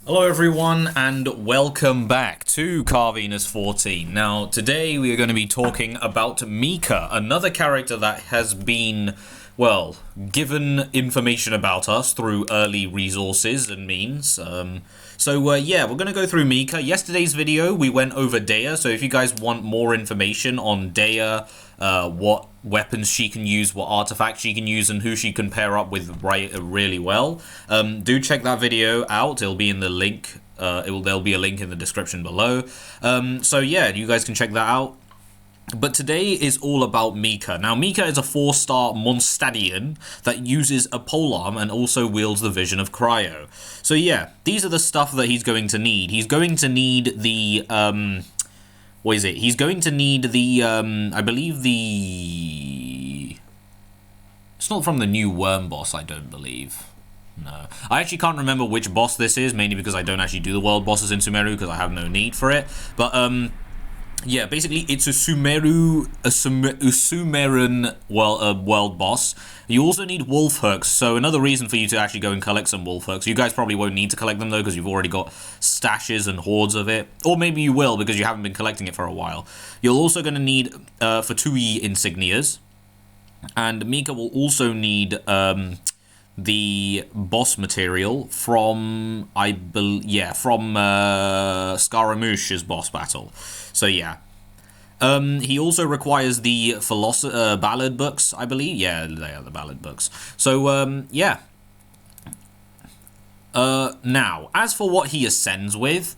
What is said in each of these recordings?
Hello everyone and welcome back to Carvenus 14. Now today we are going to be talking about Mika, another character that has been, well, given information about us through early resources and means. Yeah, we're going to go through Mika. Yesterday's video we went over Dea, so if you guys want more information on Dea, what weapons she can use, what artifacts she can use, and who she can pair up with really well, do check that video out. It'll be in the link. There'll be a link in the description below. So yeah, you guys can check that out. But today is all about Mika. Now, Mika is a 4-star Monstadian that uses a polearm and also wields the vision of Cryo. So yeah, these are the stuff that he's going to need. He's going to need the what is it? He's going to need the, I believe the... It's not from the new worm boss, I don't believe. No. I actually can't remember which boss this is, mainly because I don't actually do the world bosses in Sumeru, because I have no need for it. But, yeah, basically, it's a Sumerian world boss. You also need wolf hooks, so another reason for you to actually go and collect some wolf hooks. You guys probably won't need to collect them, though, because you've already got stashes and hordes of it. Or maybe you will, because you haven't been collecting it for a while. You're also going to need Fatui insignias. And Mika will also need the boss material from, Scaramouche's boss battle. So yeah. He also requires the ballad books, I believe. Yeah, they are the ballad books. So, yeah. Now, as for what he ascends with,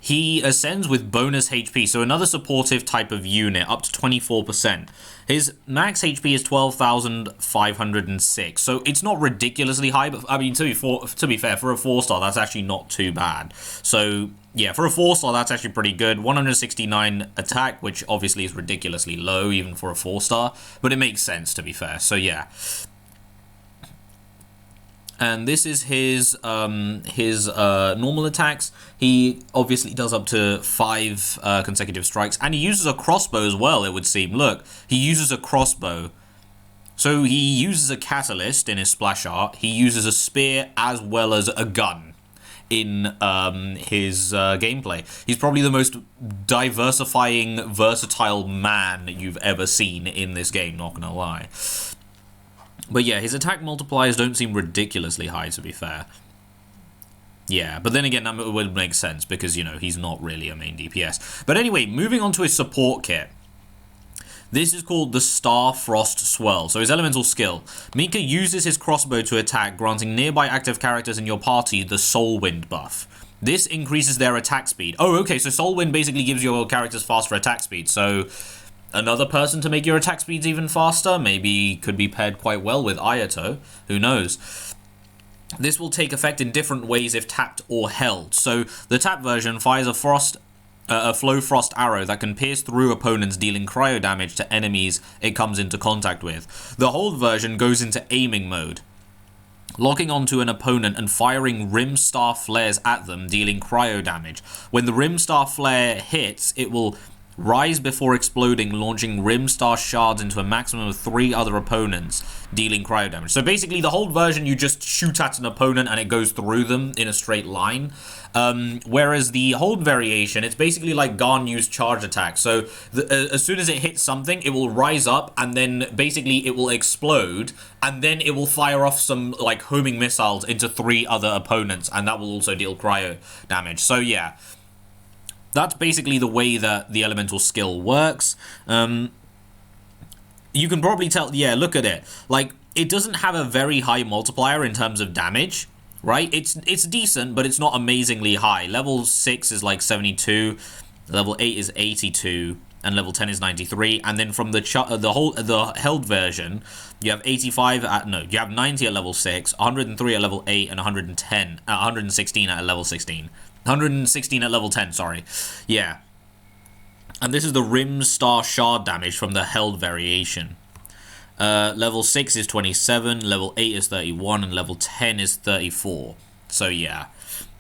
he ascends with bonus HP, so another supportive type of unit, up to 24%. His max HP is 12,506, so it's not ridiculously high, but I mean, to be fair, for a 4-star, that's actually not too bad. So, yeah, for a 4-star, that's actually pretty good. 169 attack, which obviously is ridiculously low, even for a 4-star, but it makes sense, to be fair, so yeah. And this is his normal attacks. He obviously does up to 5 consecutive strikes, and he uses a crossbow as well, it would seem. Look, he uses a crossbow. So he uses a catalyst in his splash art. He uses a spear as well as a gun in his gameplay. He's probably the most diversifying, versatile man you've ever seen in this game, not gonna lie. But yeah, his attack multipliers don't seem ridiculously high, to be fair. Yeah, but then again, that would make sense, because, you know, he's not really a main DPS. But anyway, moving on to his support kit. This is called the Star Frost Swirl, so his elemental skill. Mika uses his crossbow to attack, granting nearby active characters in your party the Soul Wind buff. This increases their attack speed. Oh, okay, so Soul Wind basically gives your characters faster attack speed, so... Another person to make your attack speeds even faster, maybe could be paired quite well with Ayato, who knows. This will take effect in different ways if tapped or held. So the tap version fires a flow frost arrow that can pierce through opponents, dealing cryo damage to enemies it comes into contact with. The hold version goes into aiming mode, locking onto an opponent and firing rim star flares at them, dealing cryo damage. When the rim star flare hits, it will rise before exploding, launching rim star shards into a maximum of 3 other opponents, dealing cryo damage. So basically, the whole version, you just shoot at an opponent and it goes through them in a straight line. Whereas the hold variation, it's basically like Garnyu's charge attack. So as soon as it hits something, it will rise up and then basically it will explode, and then it will fire off some like homing missiles into 3 other opponents, and that will also deal cryo damage. So yeah. That's basically the way that the elemental skill works. You can probably tell, yeah, look at it. Like, it doesn't have a very high multiplier in terms of damage, right? It's decent, but it's not amazingly high. Level 6 is like 72, level 8 is 82, and level 10 is 93. And then from the held version, you have 85 at, no, you have 90 at level 6, 103 at level 8, and 116 at level 16. 116 at level 10, sorry. Yeah. And this is the rim star shard damage from the held variation. Level 6 is 27, level 8 is 31, and level 10 is 34. So yeah.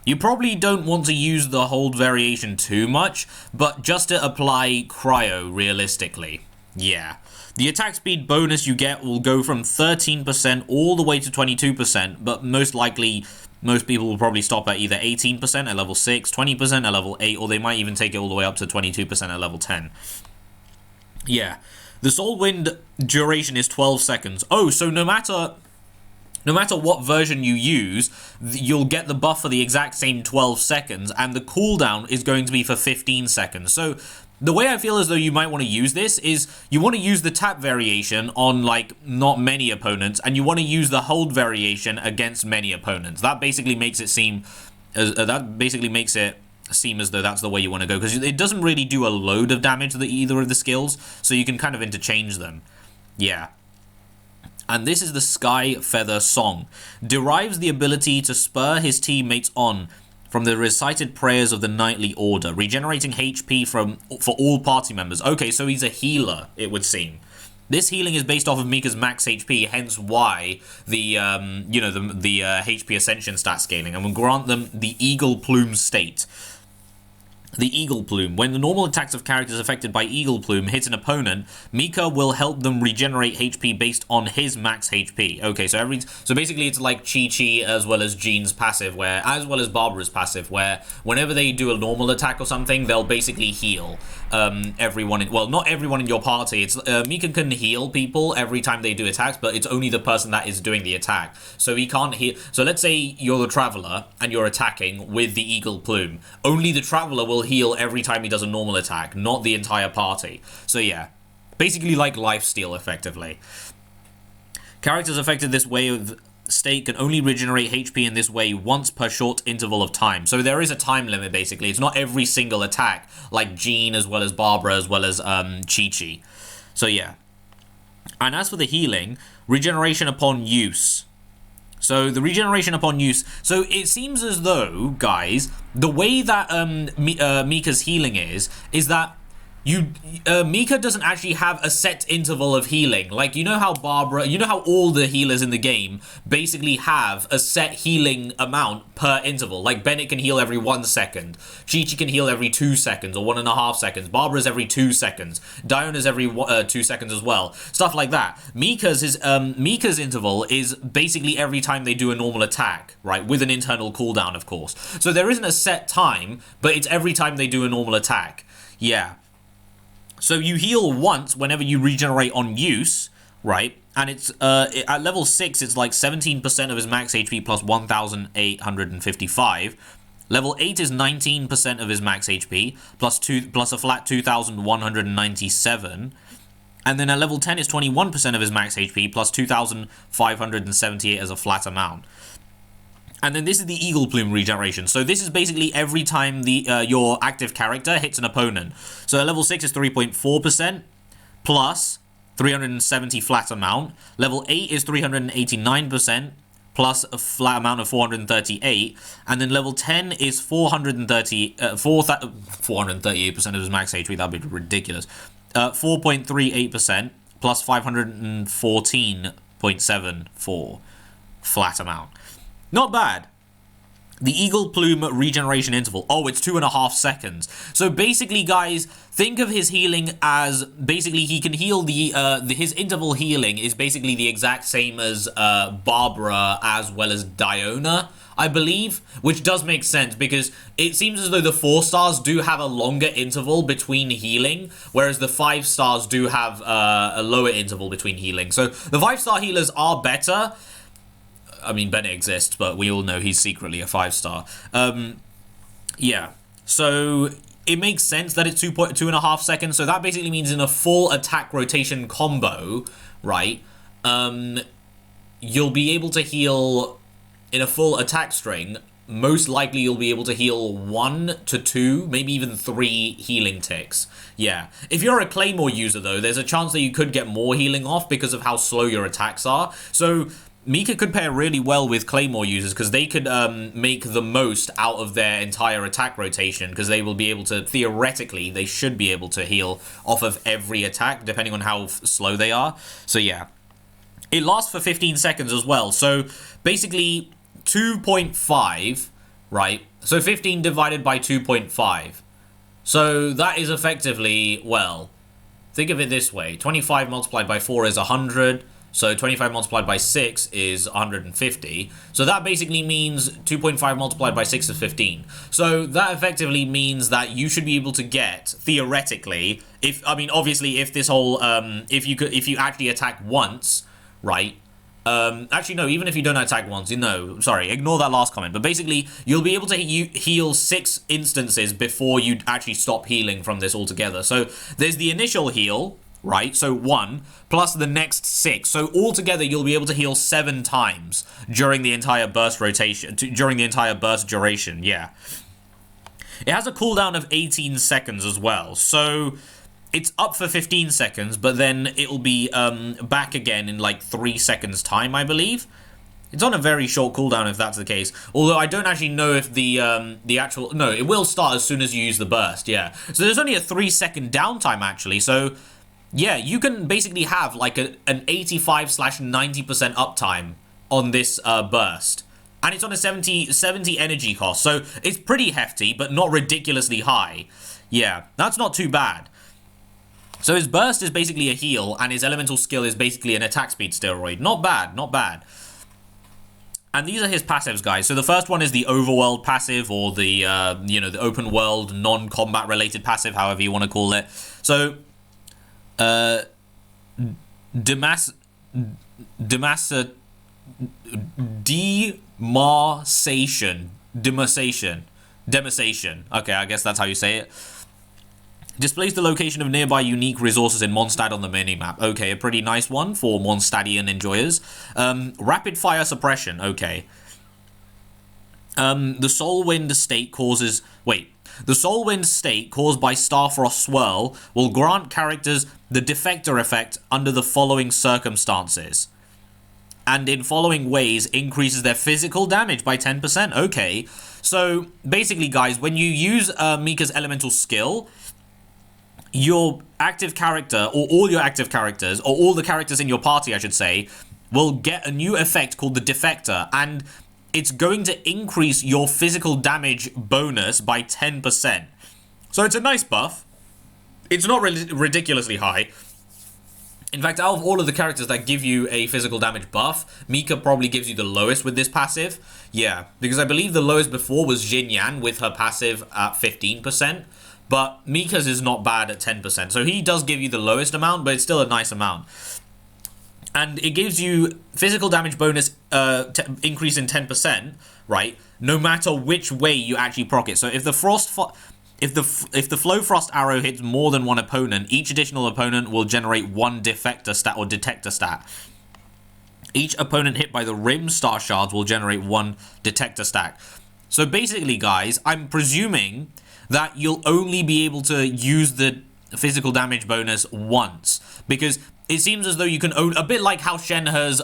You probably don't want to use the hold variation too much, but just to apply cryo realistically. Yeah. The attack speed bonus you get will go from 13% all the way to 22%, but most likely Most people will probably stop at either 18% at level 6, 20% at level 8, or they might even take it all the way up to 22% at level 10. Yeah. The Soul Wind duration is 12 seconds. Oh, so no matter what version you use, you'll get the buff for the exact same 12 seconds, and the cooldown is going to be for 15 seconds. So the way I feel as though you might want to use this is you want to use the tap variation on, like, not many opponents, and you want to use the hold variation against many opponents. That basically makes it seem as though that's the way you want to go, because it doesn't really do a load of damage to either of the skills, so you can kind of interchange them. Yeah. And this is the Sky Feather Song. Derives the ability to spur his teammates on from the recited prayers of the Knightly Order, regenerating HP for all party members. Okay, so he's a healer, it would seem. This healing is based off of Mika's max HP, hence why the HP Ascension stat scaling, and will grant them the Eagle Plume state. The Eagle Plume. When the normal attacks of characters affected by Eagle Plume hit an opponent, Mika will help them regenerate HP based on his max HP. Okay, so basically it's like Chi-Chi as well as Jean's passive, as well as Barbara's passive, where whenever they do a normal attack or something, they'll basically heal everyone. Not everyone in your party. It's Mika can heal people every time they do attacks, but it's only the person that is doing the attack. So he can't heal. So let's say you're the Traveler and you're attacking with the Eagle Plume. Only the Traveler will heal every time he does a normal attack, not the entire party. So yeah, basically like lifesteal effectively. Characters affected this way of state can only regenerate HP in this way once per short interval of time. So there is a time limit basically. It's not every single attack like Jean as well as Barbara as well as Chi-Chi. So yeah. And as for the healing, regeneration upon use. So the regeneration upon use. So it seems as though, guys, the way that Mika's healing is that Mika doesn't actually have a set interval of healing. Like, you know how all the healers in the game basically have a set healing amount per interval. Like, Bennett can heal every 1 second. Chi-Chi can heal every 2 seconds or 1.5 seconds. Barbara's every 2 seconds. Diona's every 2 seconds as well. Stuff like that. Mika's interval is basically every time they do a normal attack, right? With an internal cooldown, of course. So there isn't a set time, but it's every time they do a normal attack. Yeah. So you heal once whenever you regenerate on use, right? And it's at level 6, it's like 17% of his max HP plus 1,855. Level 8 is 19% of his max HP plus a flat 2,197. And then at level 10 is 21% of his max HP plus 2,578 as a flat amount. And then this is the Eagle Plume regeneration. So this is basically every time your active character hits an opponent. So at level 6 is 3.4% plus 370 flat amount. Level 8 is 389% plus a flat amount of 438. And then level 10 is 438% of his max HP. That'd be ridiculous. 4.38% plus 514.74 flat amount. Not bad. The Eagle Plume regeneration interval. Oh, it's 2.5 seconds. So basically, guys, think of his healing as basically he can heal his interval healing is basically the exact same as Barbara as well as Diona, I believe, which does make sense because it seems as though the 4 stars do have a longer interval between healing, whereas the 5 stars do have a lower interval between healing. So the 5-star healers are better. I mean, Bennett exists, but we all know he's secretly a 5-star. Yeah, so it makes sense that it's 2.5 seconds. So that basically means in a full attack rotation combo, right, you'll be able to heal in a full attack string. Most likely you'll be able to heal 1 to 2, maybe even 3 healing ticks. Yeah. If you're a Claymore user, though, there's a chance that you could get more healing off because of how slow your attacks are. So Mika could pair really well with Claymore users because they could make the most out of their entire attack rotation because they will be able to, theoretically, they should be able to heal off of every attack depending on how slow they are. So yeah. It lasts for 15 seconds as well. So basically 2.5, right? So 15 divided by 2.5. So that is effectively, well, think of it this way. 25 multiplied by 4 is 100. So 25 multiplied by 6 is 150. So that basically means 2.5 multiplied by 6 is 15. So that effectively means that you should be able to get, theoretically, if, I mean, obviously, if this whole, if you actually attack once, right? Actually, no, even if you don't attack once, no, sorry, ignore that last comment. But basically, you'll be able to heal 6 instances before you actually stop healing from this altogether. So there's the initial heal, right? So 1 plus the next 6. So altogether, you'll be able to heal 7 times during the entire burst rotation, during the entire burst duration. Yeah. It has a cooldown of 18 seconds as well. So it's up for 15 seconds, but then it'll be back again in like 3 seconds time, I believe. It's on a very short cooldown if that's the case. Although I don't actually know if the actual... No, it will start as soon as you use the burst, yeah. So there's only a 3-second downtime, actually. So, yeah, you can basically have like an 85/90% uptime on this burst. And it's on a 70 energy cost. So it's pretty hefty, but not ridiculously high. Yeah, that's not too bad. So his burst is basically a heal, and his elemental skill is basically an attack speed steroid. Not bad, not bad. And these are his passives, guys. So the first one is the overworld passive, or the, you know, the open world, non-combat related passive, however you want to call it. So, Demasation. Okay, I guess that's how you say it. Displays the location of nearby unique resources in Mondstadt on the minimap. Okay, a pretty nice one for Mondstadtian enjoyers. Rapid fire suppression. Okay. The Soulwind state causes... Wait. The Soulwind state caused by Starfrost Swirl will grant characters the Defector effect under the following circumstances. And in following ways increases their physical damage by 10%. Okay. So, basically, guys, when you use Mika's elemental skill... your active character, or all your active characters, or all the characters in your party, I should say, will get a new effect called the Defector, and it's going to increase your physical damage bonus by 10%. So it's a nice buff. It's not ridiculously high. In fact, out of all of the characters that give you a physical damage buff, Mika probably gives you the lowest with this passive. Yeah, because I believe the lowest before was Jin Yan with her passive at 15%. But Mika's is not bad at 10%. So he does give you the lowest amount, but it's still a nice amount. And it gives you physical damage bonus increase in 10%, right? No matter which way you actually proc it. So if the Flow Frost arrow hits more than one opponent, each additional opponent will generate 1 defector stat or detector stat. Each opponent hit by the Rim Star Shards will generate 1 detector stat. So basically, guys, I'm presuming that you'll only be able to use the physical damage bonus once, because it seems as though you can own, a bit like how Shenhe's,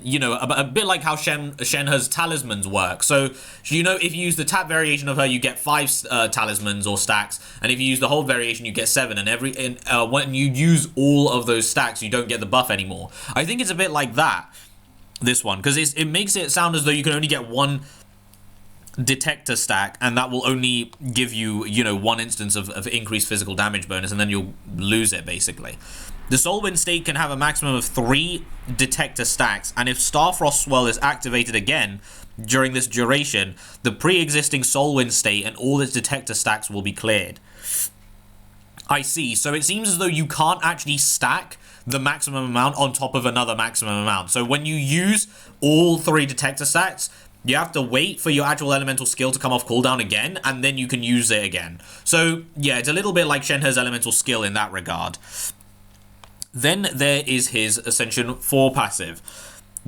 you know, a bit like how Shenhe's talismans work. So, you know, if you use the tap variation of her, you get 5 talismans or stacks, and if you use the whole variation, you get 7. And when you use all of those stacks, you don't get the buff anymore. I think it's a bit like that, this one, because it makes it sound as though you can only get 1 detector stack, and that will only give you, you know, 1 instance of increased physical damage bonus, and then you'll lose it, basically. The Soulwind state can have a maximum of 3 detector stacks, and if Starfrost Swirl is activated again during this duration, the pre-existing Soulwind state and all its detector stacks will be cleared. I see. So it seems as though you can't actually stack the maximum amount on top of another maximum amount. So when you use all 3 detector stacks, you have to wait for your actual elemental skill to come off cooldown again, and then you can use it again. So, yeah, it's a little bit like Shenhe's elemental skill in that regard. Then there is his Ascension 4 passive,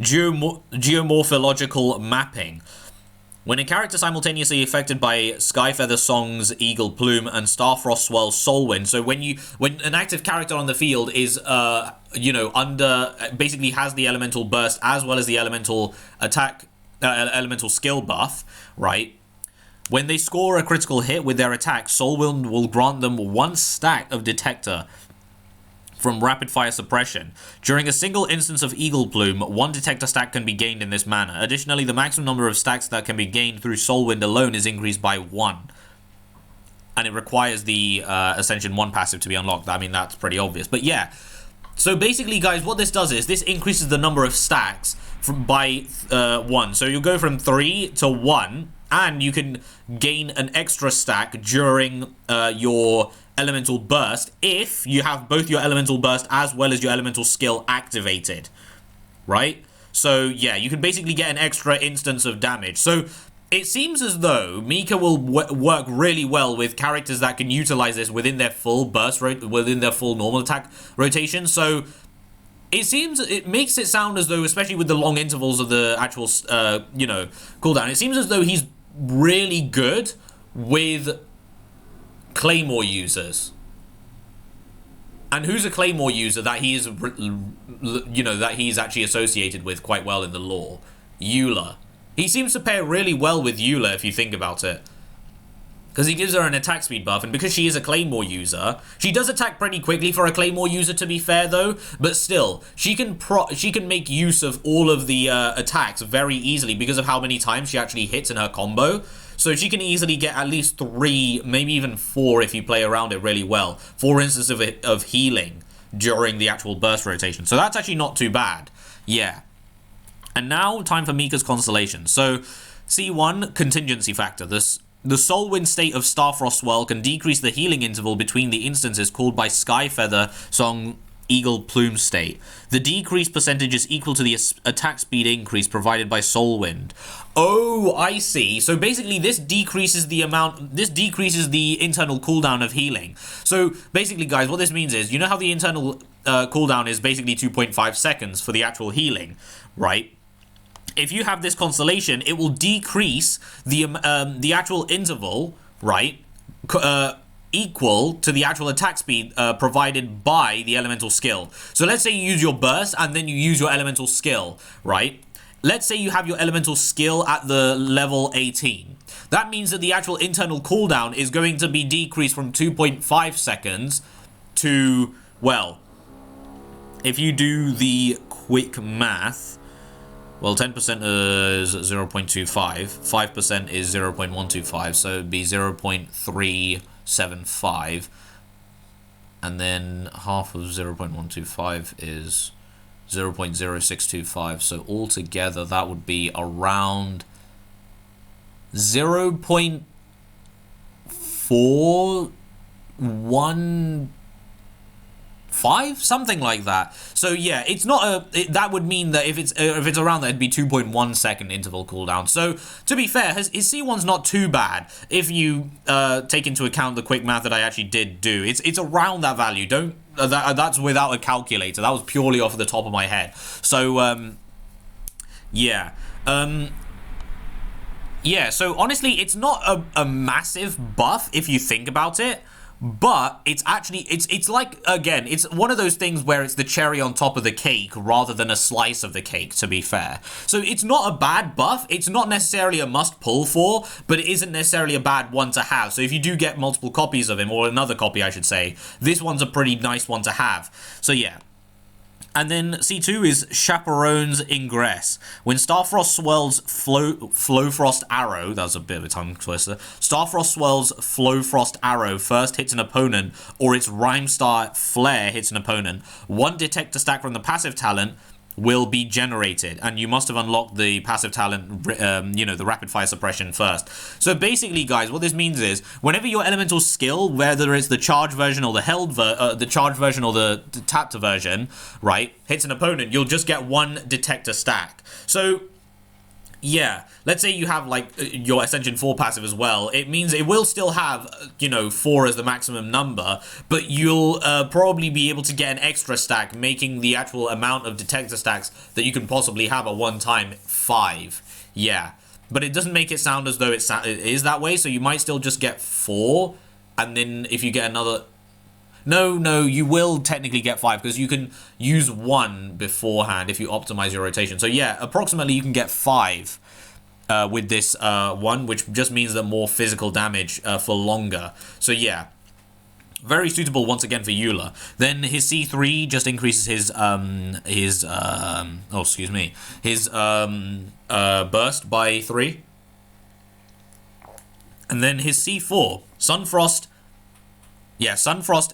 Geomorphological Mapping. When a character simultaneously affected by Skyfeather Song's Eagle Plume and Starfrost Swell's Soulwind, so when an active character on the field is, you know, basically has the elemental burst as well as the elemental attack, elemental skill buff, right? When they score a critical hit with their attack, Soulwind will grant them 1 stack of Detector from rapid fire suppression. During a single instance of Eagle Plume, 1 Detector stack can be gained in this manner. Additionally, the maximum number of stacks that can be gained through Soulwind alone is increased by 1. And it requires the Ascension 1 passive to be unlocked. I mean, that's pretty obvious. But yeah, So basically, guys, what this does is this increases the number of stacks by 1. So you'll go from 3 to 1, and you can gain an extra stack during your elemental burst if you have both your elemental burst as well as your elemental skill activated, right? So yeah, you can basically get an extra instance of damage. So it seems as though Mika will work really well with characters that can utilize this within their full burst within their full normal attack rotation. So it makes it sound as though, especially with the long intervals of the actual cooldown, it seems as though he's really good with Claymore users. And who's a Claymore user that he is, that he's actually associated with quite well in the lore? Eula. He seems to pair really well with Eula if you think about it. Because he gives her an attack speed buff, and because she is a Claymore user, she does attack pretty quickly for a Claymore user, to be fair though, but still, she can make use of all of the attacks very easily because of how many times she actually hits in her combo. So she can easily get at least 3, maybe even 4 if you play around it really well. 4 instances of healing during the actual burst rotation. So that's actually not too bad. Yeah. And now, time for Mika's constellation. So, C1, contingency factor. The Soulwind state of Starfrost Swell can decrease the healing interval between the instances called by Skyfeather Song Eagle Plume state. The decreased percentage is equal to the attack speed increase provided by Soulwind. Oh, I see. So basically this decreases the internal cooldown of healing. So basically, guys, what this means is, you know how the internal cooldown is basically 2.5 seconds for the actual healing, right? If you have this constellation, it will decrease the actual interval, right, equal to the actual attack speed provided by the elemental skill. So let's say you use your burst and then you use your elemental skill, right? Let's say you have your elemental skill at the level 18. That means that the actual internal cooldown is going to be decreased from 2.5 seconds to, well, if you do the quick math, well, 10% is 0.25, 5% is 0.125, so it'd be 0.375, and then half of 0.125 is 0.0625, so altogether that would be around 0.415, something like that. So yeah, it's not that would mean that if it's around that, it'd be 2.1 second interval cooldown. So to be fair, his C1's not too bad if you take into account the quick math that I actually did do. It's around that value. Don't that's without a calculator. That was purely off the top of my head. So yeah. Yeah, so honestly, it's not a massive buff if you think about it. But it's actually, it's like, again, it's one of those things where it's the cherry on top of the cake rather than a slice of the cake, to be fair. So it's not a bad buff. It's not necessarily a must pull for, but it isn't necessarily a bad one to have. So if you do get multiple copies of him, or another copy, I should say, this one's a pretty nice one to have. So yeah. And then C2 is Chaperone's Ingress. When Starfrost Swell's Flowfrost Arrow, that was a bit of a tongue twister, Starfrost Swell's Flowfrost Arrow first hits an opponent, or its Rhymestar Flare hits an opponent, one detector stack from the passive talent will be generated, and you must have unlocked the passive talent, the rapid fire suppression first. So basically, guys, what this means is whenever your elemental skill, whether it's the charge version or the charge version or the tapped version, right, hits an opponent, you'll just get one detector stack. So yeah, let's say you have like your Ascension 4 passive as well. It means it will still have, 4 as the maximum number, but you'll probably be able to get an extra stack, making the actual amount of detector stacks that you can possibly have at one time 5. Yeah, but it doesn't make it sound as though it is that way, so you might still just get 4, and then if you get another... No, you will technically get 5 because you can use 1 beforehand if you optimize your rotation. So yeah, approximately you can get 5 with this one, which just means that more physical damage for longer. So yeah, very suitable once again for Eula. Then his C3 just increases his burst by 3. And then his C4, Sunfrost. Yeah, Sunfrost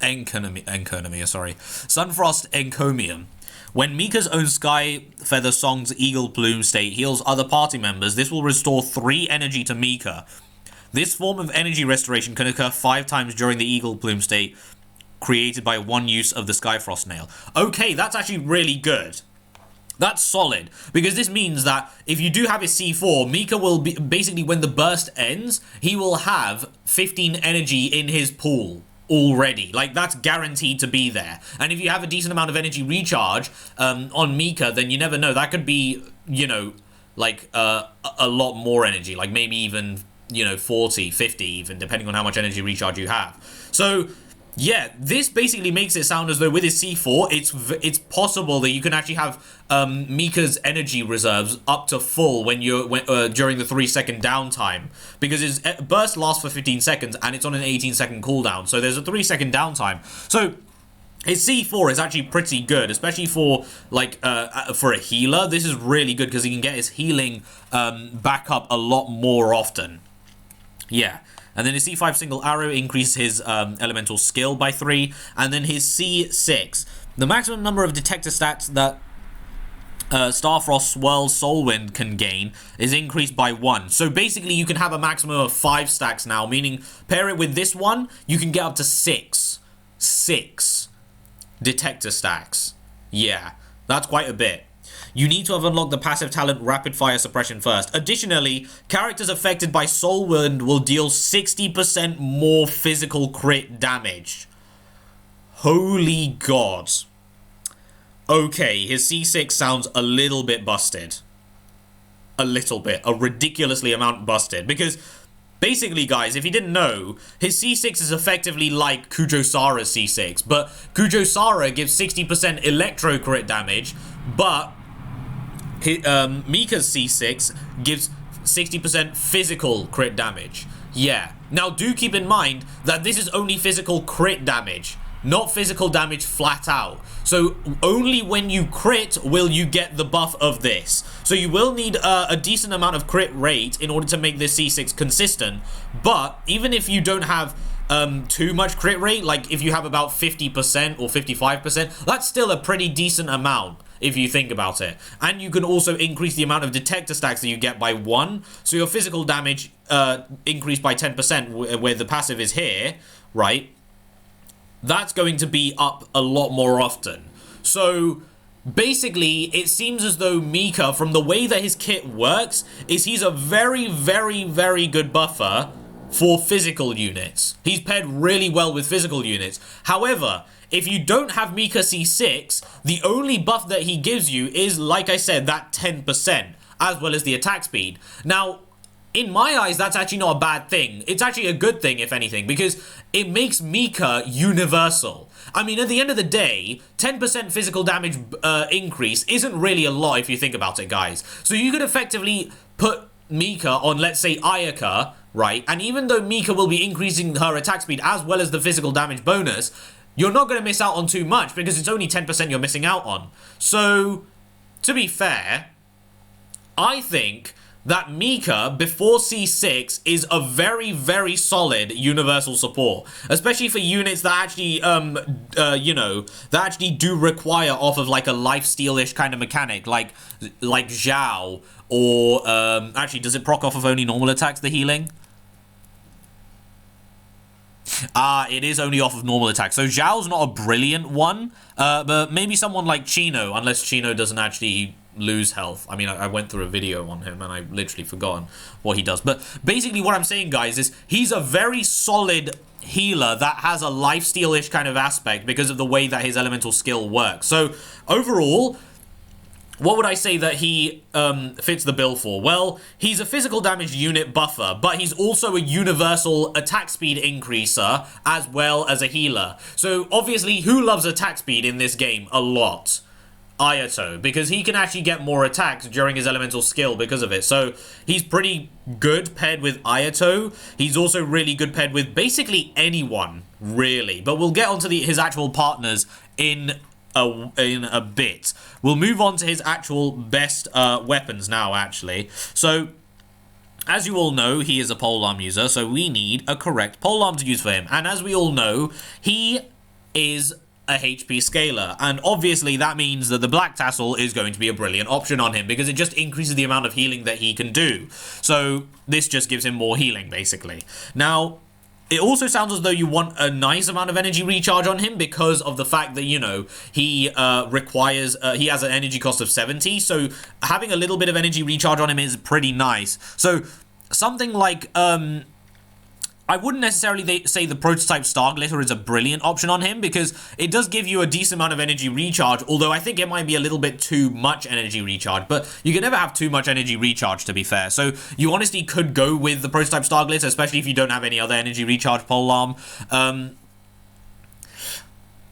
sorry. Sunfrost Encomium. When Mika's own Sky Feather Song's Eagle Plume state heals other party members, this will restore 3 energy to Mika. This form of energy restoration can occur 5 times during the Eagle Plume state, created by 1 use of the Skyfrost Nail. Okay, that's actually really good. That's solid, because this means that if you do have a C4, Mika will be, basically when the burst ends, he will have 15 energy in his pool already. Like, that's guaranteed to be there. And if you have a decent amount of energy recharge on Mika, then you never know. That could be, you know, like a lot more energy, like maybe even, you know, 40, 50 even, depending on how much energy recharge you have. So yeah, this basically makes it sound as though with his C4, it's possible that you can actually have Mika's energy reserves up to full when you're during the 3-second downtime, because his burst lasts for 15 seconds and it's on an 18-second cooldown, so there's a 3-second downtime. So his C4 is actually pretty good, especially for like for a healer. This is really good because he can get his healing back up a lot more often. Yeah. And then his C5 single arrow increases his elemental skill by 3. And then his C6. The maximum number of detector stats that Starfrost Swirl Soulwind can gain is increased by 1. So basically you can have a maximum of 5 stacks now, meaning pair it with this one, you can get up to 6 detector stacks. Yeah, that's quite a bit. You need to have unlocked the passive talent Rapid Fire Suppression first. Additionally, characters affected by Soulwind will deal 60% more physical crit damage. Holy God. Okay, his C6 sounds a little bit busted. A little bit. A ridiculously amount busted. Because basically, guys, if you didn't know, his C6 is effectively like Kujo-Sara's C6. But Kujo-Sara gives 60% electro crit damage, but Mika's C6 gives 60% physical crit damage. Yeah. Now, do keep in mind that this is only physical crit damage, not physical damage flat out. So, only when you crit will you get the buff of this. So, you will need a decent amount of crit rate in order to make this C6 consistent. But, even if you don't have too much crit rate, like if you have about 50% or 55%, that's still a pretty decent amount, if you think about it. And you can also increase the amount of detector stacks that you get by 1. So your physical damage increased by 10%, where the passive is here, right? That's going to be up a lot more often. So basically, it seems as though Mika, from the way that his kit works, is he's a very, very, very good buffer for physical units. He's paired really well with physical units. However, if you don't have Mika C6, the only buff that he gives you is, like I said, that 10%, as well as the attack speed. Now, in my eyes, that's actually not a bad thing. It's actually a good thing, if anything, because it makes Mika universal. I mean, at the end of the day, 10% physical damage increase isn't really a lot if you think about it, guys. So you could effectively put Mika on, let's say, Ayaka, right? And even though Mika will be increasing her attack speed as well as the physical damage bonus, you're not going to miss out on too much because it's only 10% you're missing out on. So, to be fair, I think that Mika, before C6, is a very, very solid universal support. Especially for units that actually, you know, that actually do require off of like a lifesteal-ish kind of mechanic, like Zhao, or, actually, does it proc off of only normal attacks, the healing? It is only off of normal attacks. So Zhao's not a brilliant one, but maybe someone like Chino, unless Chino doesn't actually lose health. I mean, I went through a video on him and I literally forgotten what he does. But basically what I'm saying, guys, is he's a very solid healer that has a lifesteal-ish kind of aspect because of the way that his elemental skill works. So overall, what would I say that he fits the bill for? Well, he's a physical damage unit buffer, but he's also a universal attack speed increaser as well as a healer. So obviously, who loves attack speed in this game? A lot. Ayato, because he can actually get more attacks during his elemental skill because of it. So he's pretty good paired with Ayato. He's also really good paired with basically anyone, really. But we'll get onto his actual partners in a bit. We'll move on to his actual best weapons now, actually. So, as you all know, he is a polearm user, so we need a correct polearm to use for him. And as we all know, he is a HP scaler, and obviously that means that the Black Tassel is going to be a brilliant option on him because it just increases the amount of healing that he can do. So this just gives him more healing, basically. Now, it also sounds as though you want a nice amount of energy recharge on him because of the fact that, you know, he he has an energy cost of 70, so having a little bit of energy recharge on him is pretty nice. So something like, I wouldn't necessarily say the prototype Star Glitter is a brilliant option on him because it does give you a decent amount of energy recharge, although I think it might be a little bit too much energy recharge, but you can never have too much energy recharge, to be fair. So you honestly could go with the prototype Star Glitter, especially if you don't have any other energy recharge polearm.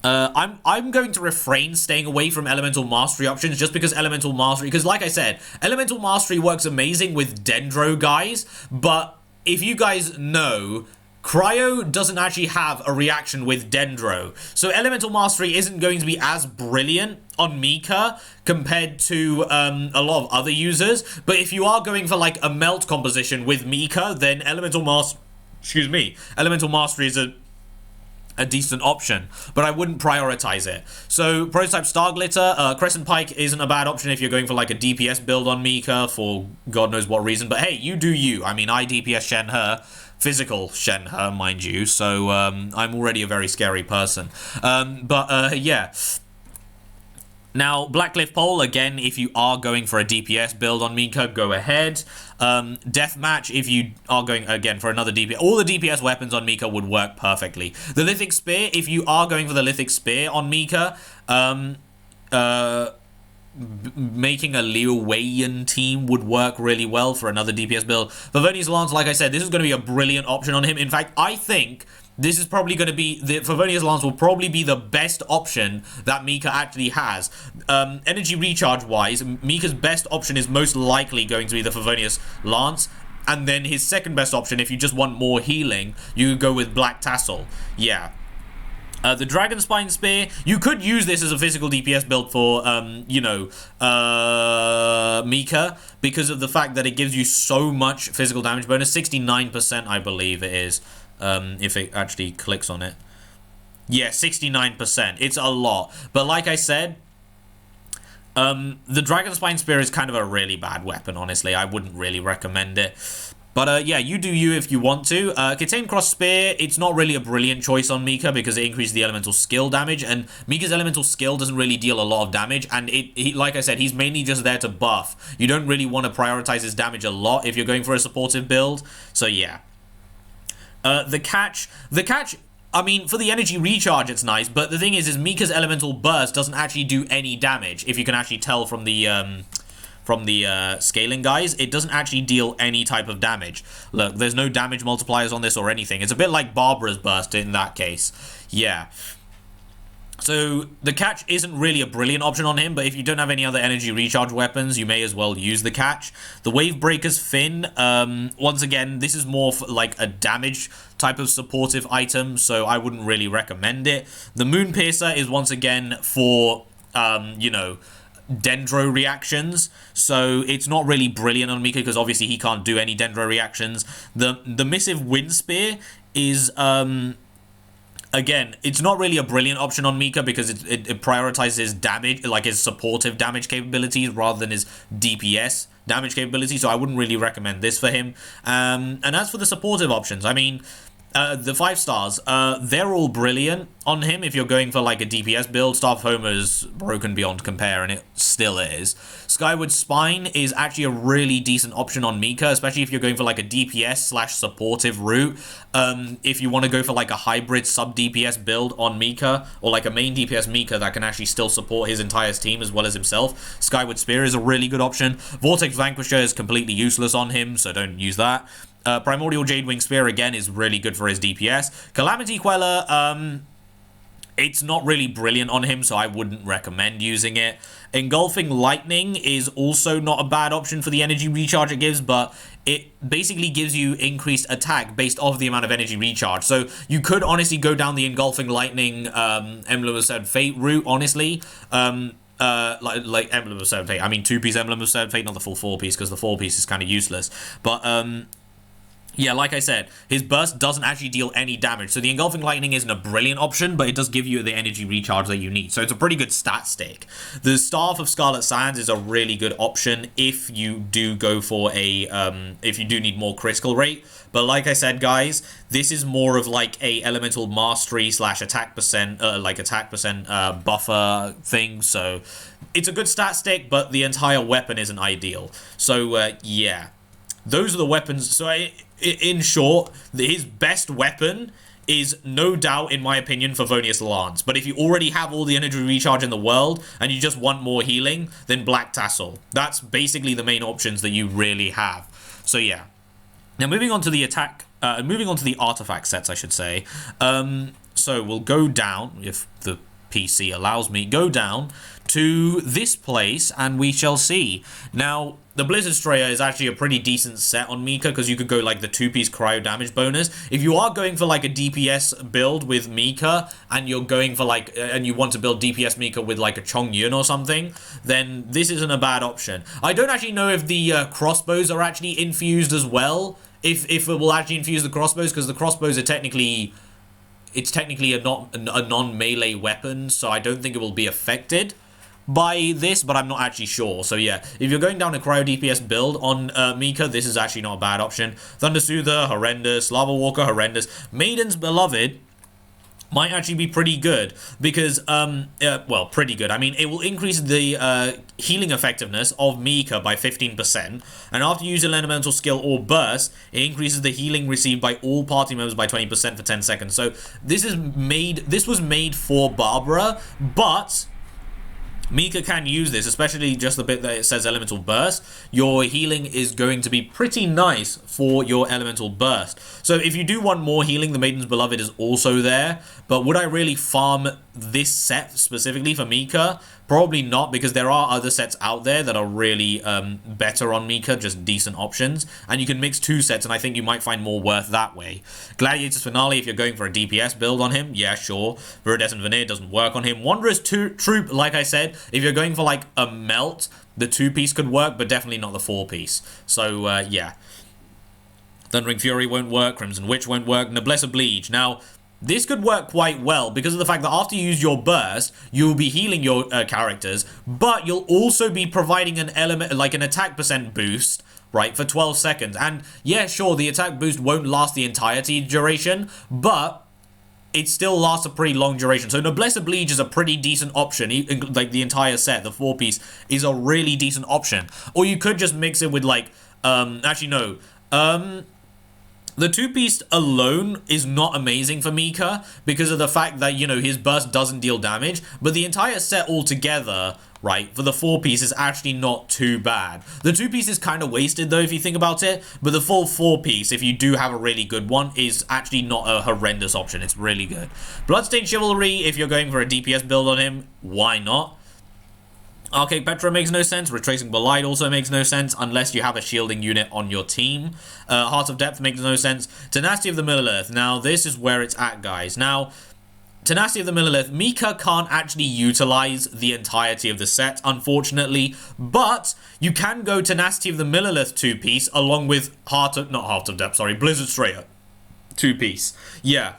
I'm going to refrain staying away from Elemental Mastery options just because Elemental Mastery, because like I said, Elemental Mastery works amazing with Dendro guys, but if you guys know, Cryo doesn't actually have a reaction with Dendro. So Elemental Mastery isn't going to be as brilliant on Mika compared to a lot of other users. But if you are going for like a melt composition with Mika, then Elemental Mastery is a decent option, but I wouldn't prioritize it. So prototype Star Glitter, Crescent Pike isn't a bad option if you're going for like a DPS build on Mika for God knows what reason, but hey, you do you. I mean, I DPS Shenhe, physical Shenhe, mind you, so I'm already a very scary person. Yeah. Now, Blackcliff Pole, again, if you are going for a DPS build on Mika, go ahead. Deathmatch, if you are going, again, for another DPS. All the DPS weapons on Mika would work perfectly. The Lithic Spear, if you are going for the Lithic Spear on Mika, making a Liu Weiyan team would work really well for another DPS build. Favonius Lance, like I said, this is going to be a brilliant option on him. In fact, I think this is probably going to be, the Favonius Lance will probably be the best option that Mika actually has. Energy recharge wise, Mika's best option is most likely going to be the Favonius Lance. And then his second best option, if you just want more healing, you go with Black Tassel. Yeah. The Dragon Spine Spear, you could use this as a physical DPS build for, Mika, because of the fact that it gives you so much physical damage bonus, 69% I believe it is. If it actually clicks on it. Yeah, 69%. It's a lot. But like I said, the Dragon Spine Spear is kind of a really bad weapon, honestly. I wouldn't really recommend it. But yeah, you do you if you want to. Contain Cross Spear, it's not really a brilliant choice on Mika because it increases the elemental skill damage, and Mika's elemental skill doesn't really deal a lot of damage, and like I said, he's mainly just there to buff. You don't really want to prioritize his damage a lot if you're going for a supportive build, so yeah. The catch, I mean, for the energy recharge, it's nice, but the thing is Mika's elemental burst doesn't actually do any damage. If you can actually tell from the scaling guys, it doesn't actually deal any type of damage. Look, there's no damage multipliers on this or anything. It's a bit like Barbara's burst in that case. Yeah. So the catch isn't really a brilliant option on him, but if you don't have any other energy recharge weapons, you may as well use the catch. The Wave Breaker's Fin, once again, this is more for like a damage type of supportive item, so I wouldn't really recommend it. The Moon Piercer is once again for, Dendro reactions, so it's not really brilliant on Mika because obviously he can't do any Dendro reactions. The Missive Wind Spear is, again, it's not really a brilliant option on Mika because it prioritizes his damage, like his supportive damage capabilities rather than his DPS damage capability, so I wouldn't really recommend this for him. And as for the supportive options, I mean, the 5 stars, they're all brilliant on him if you're going for like a DPS build. Staff Homer is broken beyond compare, and it still is. Skyward Spine is actually a really decent option on Mika, especially if you're going for like a DPS/supportive route. If you want to go for like a hybrid sub-DPS build on Mika, or like a main DPS Mika that can actually still support his entire team as well as himself, Skyward Spear is a really good option. Vortex Vanquisher is completely useless on him, so don't use that. Primordial Jadewing Spear, again, is really good for his DPS. Calamity Queller, it's not really brilliant on him, so I wouldn't recommend using it. Engulfing Lightning is also not a bad option for the energy recharge it gives, but it basically gives you increased attack based off the amount of energy recharge. So you could honestly go down the Engulfing Lightning Emblem of Severed Fate route, honestly. Like Emblem of Severed Fate. I mean, 2-piece Emblem of Severed Fate, not the full 4-piece, because the 4-piece is kind of useless. But, Yeah, like I said, his burst doesn't actually deal any damage. So the Engulfing Lightning isn't a brilliant option, but it does give you the energy recharge that you need. So it's a pretty good stat stick. The Staff of Scarlet Sands is a really good option if you do go for a, if you do need more critical rate. But like I said, guys, this is more of like a elemental mastery slash attack percent, buffer thing. So it's a good stat stick, but the entire weapon isn't ideal. So yeah. Those are the weapons. So in short, his best weapon is no doubt, in my opinion, Favonius Lance. But if you already have all the energy recharge in the world and you just want more healing, then Black Tassel. That's basically the main options that you really have. So yeah. Now moving on to the artifact sets, I should say. So we'll go down, if the PC allows me, go down to this place and we shall see. Now, the Blizzard Strayer is actually a pretty decent set on Mika because you could go like the 2-piece cryo damage bonus. If you are going for like a DPS build with Mika and you're going for like, and you want to build DPS Mika with like a Chongyun or something, then this isn't a bad option. I don't actually know if the crossbows are actually infused as well. If it will actually infuse the crossbows, because the crossbows are technically, it's technically a non-melee weapon, so I don't think it will be affected by this, but I'm not actually sure. So yeah, if you're going down a cryo DPS build on Mika, this is actually not a bad option. Thunder Soother, horrendous. Lava Walker, horrendous. Maiden's Beloved might actually be pretty good because, well, pretty good. I mean, it will increase the healing effectiveness of Mika by 15%, and after you use an elemental skill or burst, it increases the healing received by all party members by 20% for 10 seconds. So this was made for Barbara, but Mika can use this, especially just the bit that it says Elemental Burst. Your healing is going to be pretty nice for your Elemental Burst. So if you do want more healing, the Maiden's Beloved is also there. But would I really farm this set specifically for Mika? Probably not, because there are other sets out there that are really better on Mika, just decent options. And you can mix two sets, and I think you might find more worth that way. Gladiator's Finale, if you're going for a DPS build on him, yeah, sure. Viridescent Veneer doesn't work on him. Wanderer's Troop, like I said, if you're going for like a melt, the 2-piece could work, but definitely not the 4-piece. So, yeah. Thundering Fury won't work. Crimson Witch won't work. Noblesse Oblige. Now, this could work quite well because of the fact that after you use your burst, you'll be healing your characters, but you'll also be providing an element, like an attack percent boost, right, for 12 seconds. And yeah, sure, the attack boost won't last the entirety duration, but it still lasts a pretty long duration. So Noblesse Oblige is a pretty decent option. Like the entire set, the 4-piece, is a really decent option. Or you could just mix it with like, actually no, the 2-piece alone is not amazing for Mika because of the fact that, you know, his burst doesn't deal damage, but the entire set altogether, right, for the 4-piece is actually not too bad. The 2-piece is kind of wasted though if you think about it, but the full 4-piece, if you do have a really good one, is actually not a horrendous option. It's really good. Bloodstained Chivalry, if you're going for a DPS build on him, why not? Arcade Petra makes no sense. Retracing Belied also makes no sense unless you have a shielding unit on your team. Heart of Depth makes no sense. Tenacity of the Millilith. Now, this is where it's at, guys. Now, Tenacity of the Millilith, Mika can't actually utilize the entirety of the set, unfortunately, but you can go Tenacity of the Millilith 2-piece along with Blizzard Strayer 2-piece. Yeah,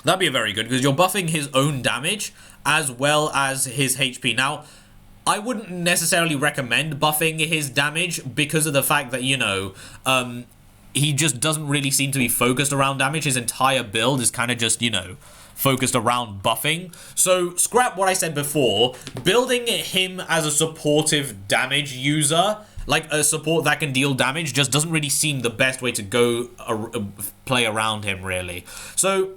that'd be very good because you're buffing his own damage as well as his HP. Now, I wouldn't necessarily recommend buffing his damage because of the fact that, you know, he just doesn't really seem to be focused around damage. His entire build is kind of just, you know, focused around buffing. So scrap what I said before. Building him as a supportive damage user, like a support that can deal damage, just doesn't really seem the best way to go play around him, really. So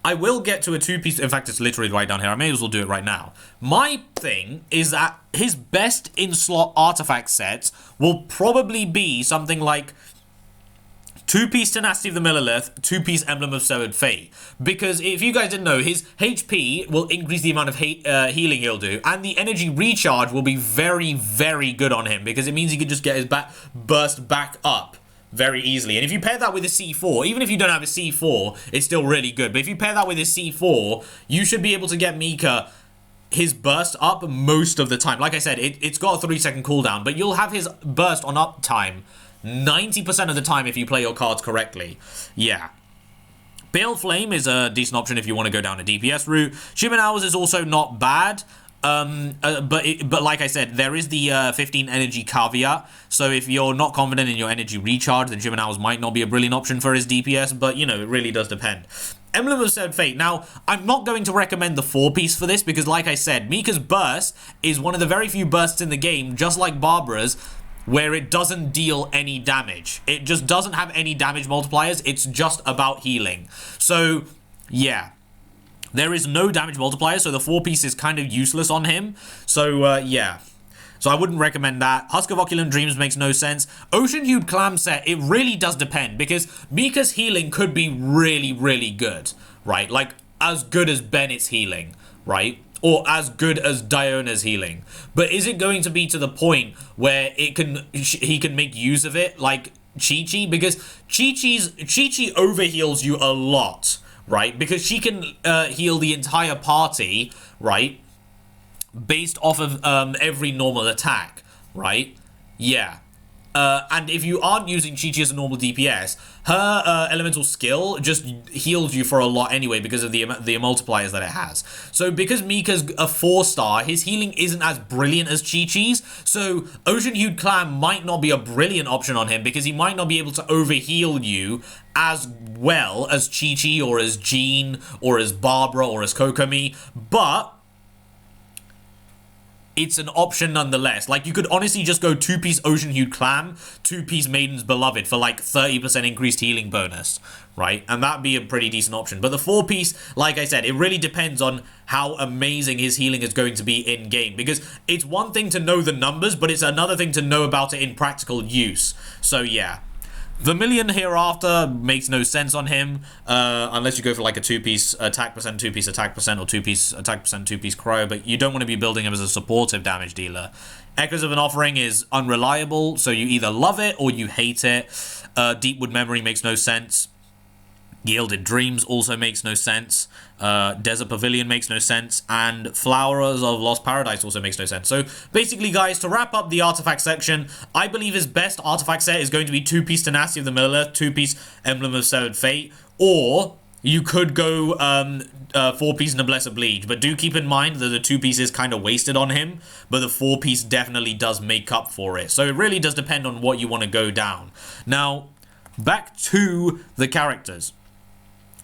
I will get to a 2-piece. In fact, it's literally right down here. I may as well do it right now. My thing is that his best in-slot artifact sets will probably be something like 2-piece Tenacity of the Millilith, 2-piece Emblem of Severed Fate. Because if you guys didn't know, his HP will increase the amount of healing he'll do, and the energy recharge will be very, very good on him because it means he can just get his burst back up very easily. And if you pair that with a C4, even if you don't have a C4, it's still really good. But if you pair that with a C4, you should be able to get Mika his burst up most of the time. Like I said, it's got a 3-second cooldown, but you'll have his burst on uptime 90% of the time if you play your cards correctly. Yeah. Pale Flame is a decent option if you want to go down a DPS route. Shimmin Hours is also not bad. But like I said, there is the 15 energy caveat. So if you're not confident in your energy recharge, then Shimmin Hours might not be a brilliant option for his DPS. But, you know, it really does depend. Emblem of Severed Fate. Now, I'm not going to recommend the 4-piece for this because, like I said, Mika's burst is one of the very few bursts in the game, just like Barbara's, where it doesn't deal any damage. It just doesn't have any damage multipliers. It's just about healing. So, yeah. There is no damage multiplier, so the 4-piece is kind of useless on him. So, yeah. So I wouldn't recommend that. Husk of Opulent Dreams makes no sense. Ocean Hued Clam set, it really does depend, because Mika's healing could be really, really good, right? Like, as good as Bennett's healing, right? Or as good as Diona's healing. But is it going to be to the point where he can make use of it, like Chi-Chi? Because Chi-Chi overheals you a lot, right? Because she can heal the entire party, right? Based off of every normal attack, right? Yeah. And if you aren't using Chi-Chi as a normal DPS, her elemental skill just heals you for a lot anyway because of the multipliers that it has. So because Mika's a 4-star, his healing isn't as brilliant as Chi-Chi's. So Ocean Hued Clam might not be a brilliant option on him because he might not be able to overheal you as well as Chi-Chi or as Jean or as Barbara or as Kokomi. But it's an option nonetheless. Like, you could honestly just go 2-piece Ocean Hued Clam, 2-piece Maiden's Beloved for like 30% increased healing bonus, right? And that'd be a pretty decent option. But the 4-piece, like I said, it really depends on how amazing his healing is going to be in game, because it's one thing to know the numbers, but it's another thing to know about it in practical use. So yeah. Vermilion Hereafter makes no sense on him, unless you go for like a 2-piece attack percent, 2-piece attack percent, or 2-piece attack percent, 2-piece cryo, but you don't want to be building him as a supportive damage dealer. Echoes of an Offering is unreliable, so you either love it or you hate it. Deepwood Memory makes no sense. Gilded Dreams also makes no sense. Desert Pavilion makes no sense. And Flowers of Lost Paradise also makes no sense. So basically, guys, to wrap up the artifact section, I believe his best artifact set is going to be 2-piece Tenacity of the Miller, 2-piece Emblem of Severed Fate, or you could go 4-piece Noblesse Oblige. But do keep in mind that the 2-piece is kind of wasted on him, but the 4-piece definitely does make up for it. So it really does depend on what you want to go down. Now, back to the characters.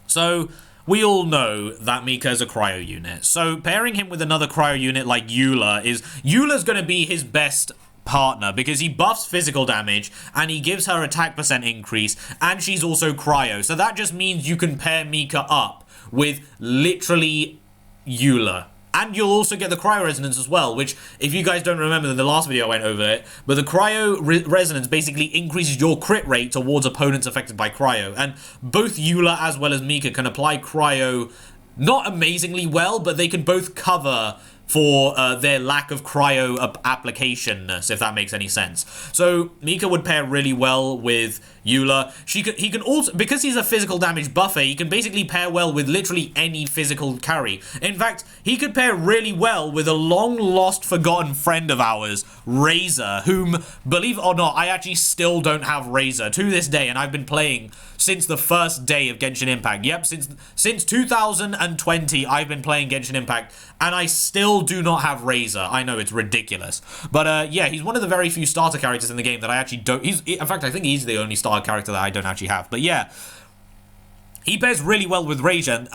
So, we all know that Mika is a cryo unit. So, pairing him with another cryo unit like Eula's going to be his best partner because he buffs physical damage and he gives her attack percent increase, and she's also cryo. So, that just means you can pair Mika up with literally Eula. And you'll also get the Cryo Resonance as well, which, if you guys don't remember, in the last video I went over it, but the Cryo Resonance basically increases your crit rate towards opponents affected by Cryo. And both Eula as well as Mika can apply Cryo not amazingly well, but they can both cover for their lack of cryo application-ness, if that makes any sense. So Mika would pair really well with Eula. He can also, because he's a physical damage buffer, he can basically pair well with literally any physical carry. In fact, he could pair really well with a long-lost, forgotten friend of ours, Razor, whom, believe it or not, I actually still don't have Razor to this day, and I've been playing since the first day of Genshin Impact. Yep, since 2020, I've been playing Genshin Impact, and I still do not have Razor. I know, it's ridiculous. But yeah, he's one of the very few starter characters in the game that I actually don't... In fact, I think he's the only starter character that I don't actually have. But yeah, he pairs really well with Razor.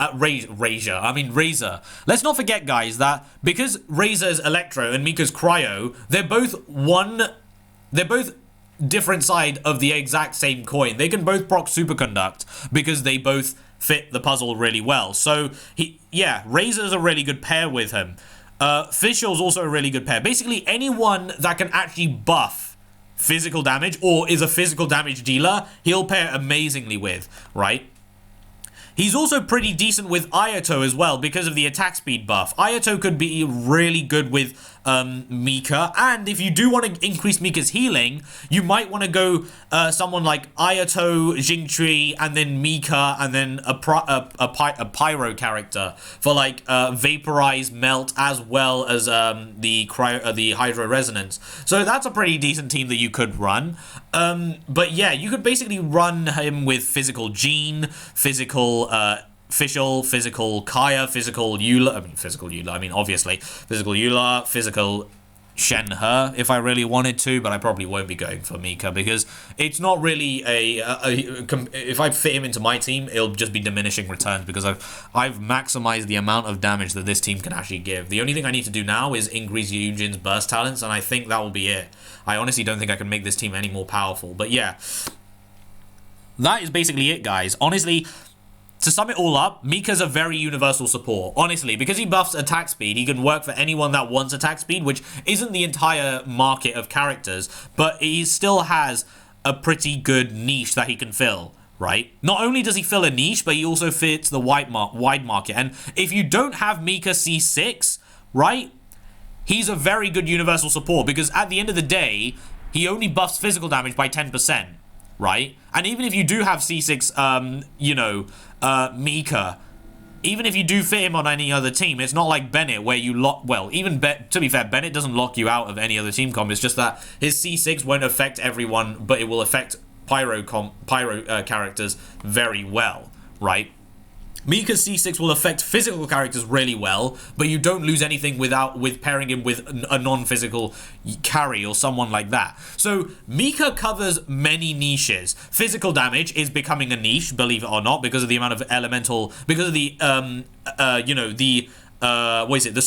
Let's not forget, guys, that because Razor's Electro and Mika's Cryo, they're both different side of the exact same coin. They can both proc Superconduct because they both fit the puzzle really well. So, Razor's a really good pair with him. Fishel's also a really good pair. Basically, anyone that can actually buff physical damage or is a physical damage dealer, he'll pair amazingly with, right? He's also pretty decent with Ayato as well because of the attack speed buff. Ayato could be really good with Mika, and if you do want to increase Mika's healing, you might want to go someone like Ayato, Jingtree, and then Mika, and then a Pyro character for like Vaporize, Melt, as well as the Hydro Resonance. So that's a pretty decent team that you could run. But yeah, you could basically run him with Physical Gene, Physical Fischl, Physical Kaya, Physical Eula, obviously, Physical Eula, Physical Shenhe, if I really wanted to, but I probably won't be going for Mika, because it's not really if I fit him into my team, it'll just be diminishing returns, because I've maximized the amount of damage that this team can actually give. The only thing I need to do now is increase Yunjin's burst talents, and I think that will be it. I honestly don't think I can make this team any more powerful, but yeah. That is basically it, guys. Honestly, to sum it all up, Mika's a very universal support. Honestly, because he buffs attack speed, he can work for anyone that wants attack speed, which isn't the entire market of characters, but he still has a pretty good niche that he can fill, right? Not only does he fill a niche, but he also fits the wide market. And if you don't have Mika C6, right, he's a very good universal support, because at the end of the day, he only buffs physical damage by 10%. Right? And even if you do have C6, Mika, even if you do fit him on any other team, it's not like Bennett where you lock, well, to be fair, Bennett doesn't lock you out of any other team comp. It's just that his C6 won't affect everyone, but it will affect Pyro characters very well, right? Mika's C6 will affect physical characters really well, but you don't lose anything with pairing him with a non-physical carry or someone like that. So Mika covers many niches. Physical damage is becoming a niche, believe it or not, because of the amount of elemental, because of the the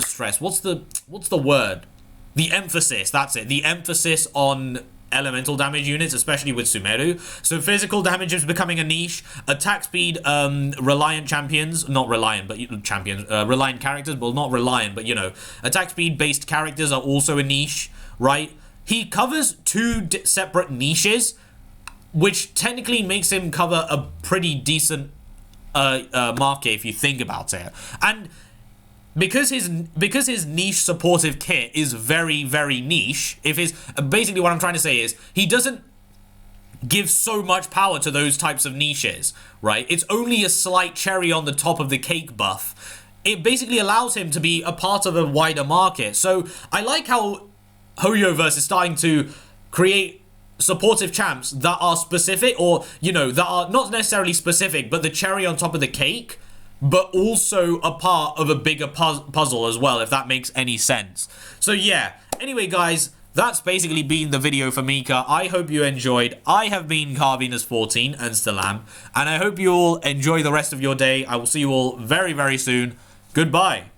stress. What's the word? The emphasis. That's it. The emphasis on elemental damage units, especially with Sumeru. So physical damage is becoming a niche. Attack speed, reliant champions, not reliant, but champions, reliant characters, well, not reliant, but attack speed based characters are also a niche, right? He covers two separate niches, which technically makes him cover a pretty decent market if you think about it. And because his niche supportive kit is very, very niche, basically what I'm trying to say is he doesn't give so much power to those types of niches, right? It's only a slight cherry on the top of the cake buff. It basically allows him to be a part of a wider market. So I like how Hoyoverse is starting to create supportive champs that are specific, or that are not necessarily specific, but the cherry on top of the cake, but also a part of a bigger puzzle as well, if that makes any sense. So yeah, anyway guys, that's basically been the video for Mika. I hope you enjoyed. I have been Carvenus14 and still am, and I hope you all enjoy the rest of your day. I will see you all very, very soon. Goodbye.